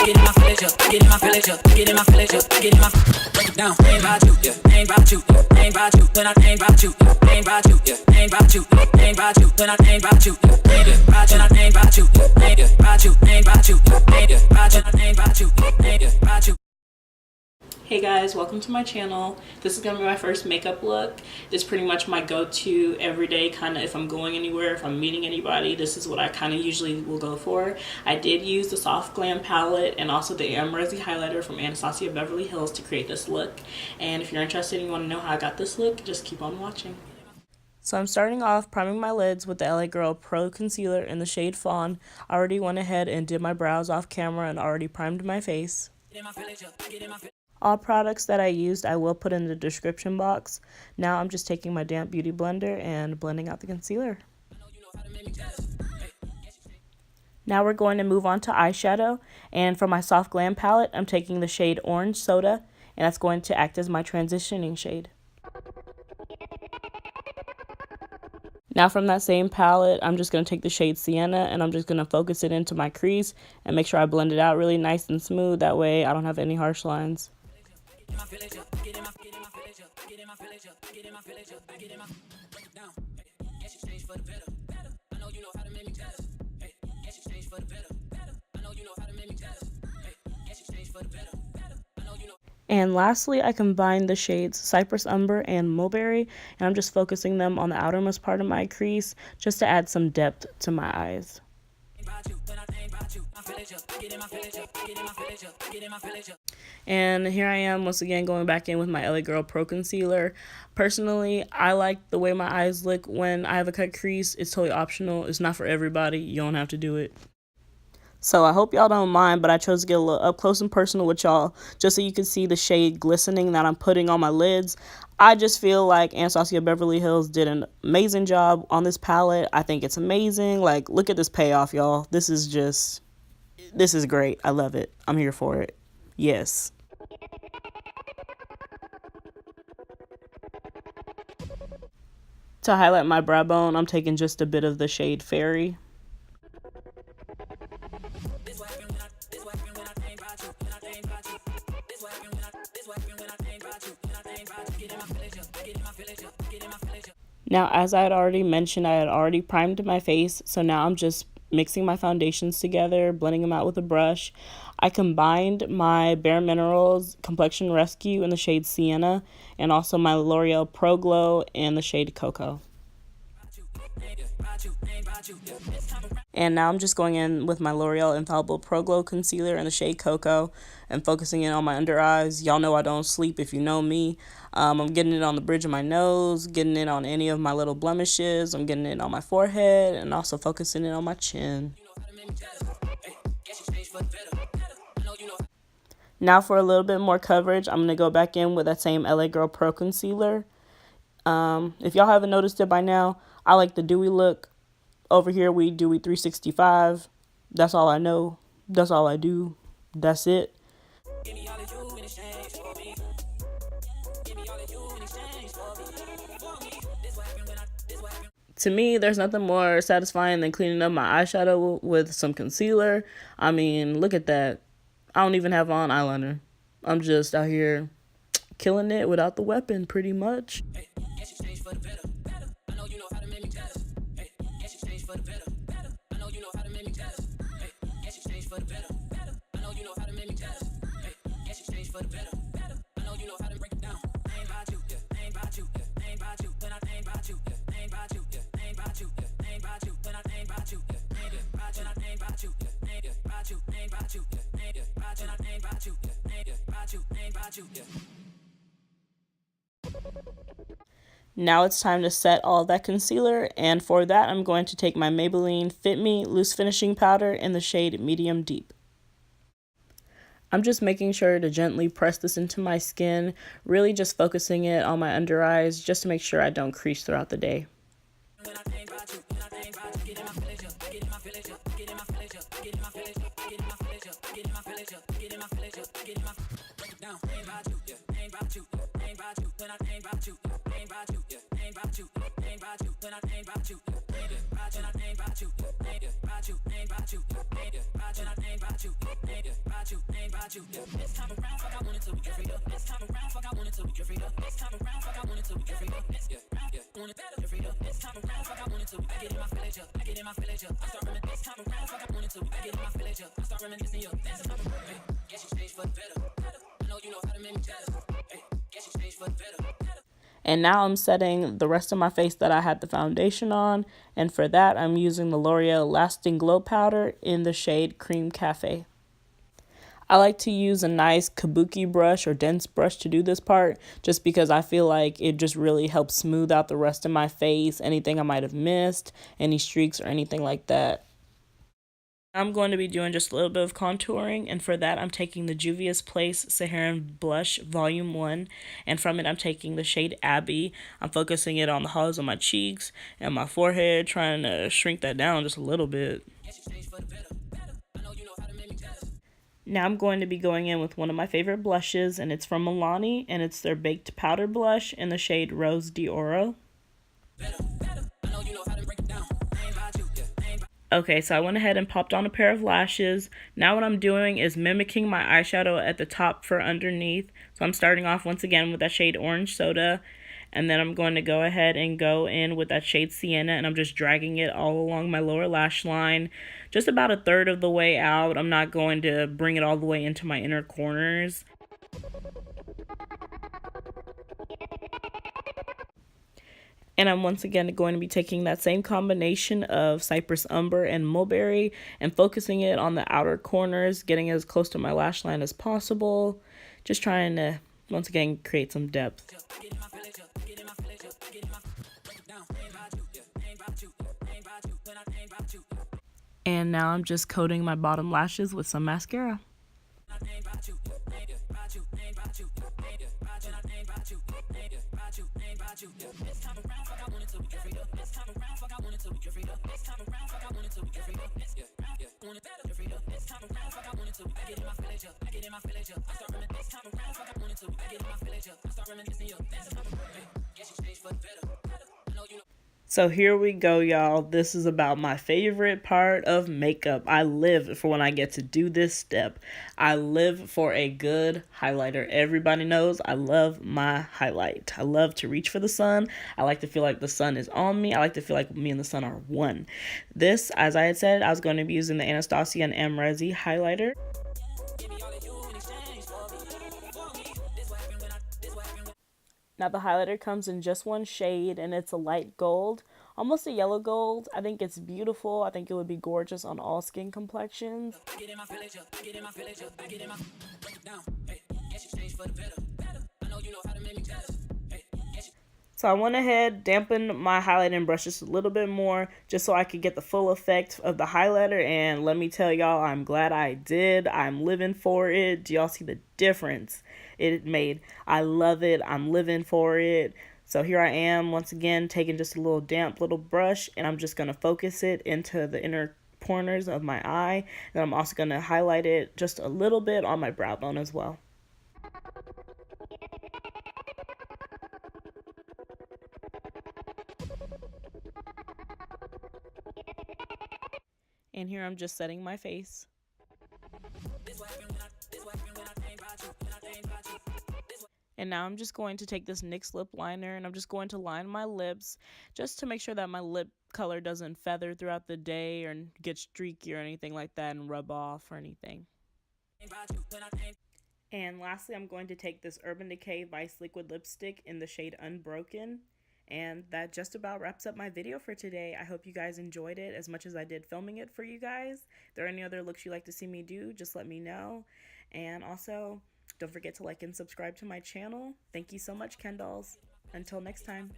getting my feelings up, getting my feelings up, getting my feelings up, getting my break it down. Ain't about you, yeah, ain't about you, yeah, ain't about you. When I ain't about you, yeah, ain't about you, yeah, ain't about you, ain't about you. When I ain't about you, yeah, ain't about you, ain't about you, ain't about you, ain't about you, ain't about you, ain't about you, ain't about you. Hey guys, welcome to my channel. This is gonna be my first makeup look. It's pretty much my go-to everyday kind of if I'm going anywhere, if I'm meeting anybody, this is what I kind of usually will go for. I did use the Soft Glam palette and also the Amrezy highlighter from Anastacia Beverly Hills to create this look. And if you're interested and you want to know how I got this look, just keep on watching. So I'm starting off priming my lids with the LA Girl Pro Concealer in the shade Fawn. I already went ahead and did my brows off camera and already primed my face. All products that I used I will put in the description box. Now I'm just taking my damp beauty blender and blending out the concealer. Now we're going to move on to eyeshadow, and for my Soft Glam palette I'm taking the shade Orange Soda, and that's going to act as my transitioning shade. Now from that same palette I'm just going to take the shade Sienna and I'm just going to focus it into my crease and make sure I blend it out really nice and smooth, that way I don't have any harsh lines. And lastly, I combined the shades Cyprus, Umber, and Mulberry, and I'm just focusing them on the outermost part of my crease just to add some depth to my eyes. And here I am once again going back in with my LA Girl Pro Concealer. Personally, I like the way my eyes look when I have a cut crease. It's totally optional. It's not for everybody. You don't have to do it. So I hope y'all don't mind, but I chose to get a little up close and personal with y'all just so you can see the shade glistening that I'm putting on my lids. I just feel like Anastacia Beverly Hills did an amazing job on this palette. I think it's amazing. Like, look at this payoff, y'all. This is great. I love it. I'm here for it. Yes. To highlight my brow bone, I'm taking just a bit of the shade Fairy. Now, as I had already mentioned, I had already primed my face, so now I'm just mixing my foundations together, blending them out with a brush. I combined my bareMinerals Complexion Rescue in the shade Sienna and also my L'Oréal Pro Glow in the shade Cocoa. And now I'm just going in with my L'Oréal Infallible Pro Glow Concealer in the shade Cocoa and focusing in on my under eyes. Y'all know I don't sleep if you know me. I'm getting it on the bridge of my nose, getting it on any of my little blemishes. I'm getting it on my forehead and also focusing it on my chin. Now for a little bit more coverage, I'm going to go back in with that same LA Girl Pro Concealer. If y'all haven't noticed it by now, I like the dewy look. Over here we dewy 365. That's all I know. That's all I do. That's it. To me, there's nothing more satisfying than cleaning up my eyeshadow with some concealer. I mean, look at that. I don't even have on eyeliner. I'm just out here killing it without the weapon, pretty much. Now it's time to set all that concealer, and for that I'm going to take my Maybelline Fit Me Loose Finishing Powder in the shade Medium Deep. I'm just making sure to gently press this into my skin, really just focusing it on my under eyes just to make sure I don't crease throughout the day. about you, yeah. This time around, fuck, I wanted to be free up. This time around, fuck, I wanted to be free up. This time around, fuck, I wanted to be free up. Yeah, want it better, free up. This time around, fuck, I wanted to. I get in my village up, I get in my village up. I start reminiscing. This time around, fuck, I wanted to. I get in my village up, I start reminiscing. Yo, this is how the hey, guess you changed for the better. I know you know how to make me jealous. Hey, guess you changed for the better. And now I'm setting the rest of my face that I had the foundation on. And for that, I'm using the L'Oreal Lasting Glow Powder in the shade Cream Cafe. I like to use a nice kabuki brush or dense brush to do this part, just because I feel like it just really helps smooth out the rest of my face, anything I might have missed, any streaks or anything like that. I'm going to be doing just a little bit of contouring, and for that I'm taking the Juvia's Place Saharan Blush Volume 1, and from it I'm taking the shade Abby. I'm focusing it on the hollows of my cheeks and my forehead, trying to shrink that down just a little bit. Now I'm going to be going in with one of my favorite blushes, and it's from Milani, and it's their Baked Powder Blush in the shade Rose d'Oro. Okay, so I went ahead and popped on a pair of lashes. Now what I'm doing is mimicking my eyeshadow at the top for underneath. So I'm starting off once again with that shade Orange Soda. And then I'm going to go ahead and go in with that shade Sienna. And I'm just dragging it all along my lower lash line. Just about a third of the way out. I'm not going to bring it all the way into my inner corners. And I'm once again going to be taking that same combination of Cyprus, Umber, and Mulberry and focusing it on the outer corners, getting as close to my lash line as possible. Just trying to, once again, create some depth. And now I'm just coating my bottom lashes with some mascara. So here we go, y'all. This is about my favorite part of makeup. I live for when I get to do this step. I live for a good highlighter. Everybody knows I love my highlight. I love to reach for the sun. I like to feel like the sun is on me. I like to feel like me and the sun are one. This, as I had said, I was going to be using the Anastacia and Amrezy highlighter. Now the highlighter comes in just one shade, and it's a light gold, almost a yellow gold. I think it's beautiful. I think it would be gorgeous on all skin complexions. So I went ahead, dampened my highlighting brush just a little bit more, just so I could get the full effect of the highlighter. And let me tell y'all, I'm glad I did. I'm living for it. Do y'all see the difference it made? I love it. I'm living for it. So here I am, once again, taking just a little damp little brush, and I'm just going to focus it into the inner corners of my eye. And I'm also going to highlight it just a little bit on my brow bone as well. And here I'm just setting my face. And now I'm just going to take this NYX lip liner, and I'm just going to line my lips just to make sure that my lip color doesn't feather throughout the day or get streaky or anything like that and rub off or anything. And lastly, I'm going to take this Urban Decay Vice Liquid Lipstick in the shade Unbroken. And that just about wraps up my video for today. I hope you guys enjoyed it as much as I did filming it for you guys. If there are any other looks you'd like to see me do, just let me know. And also, don't forget to like and subscribe to my channel. Thank you so much, Ken dolls. Until next time.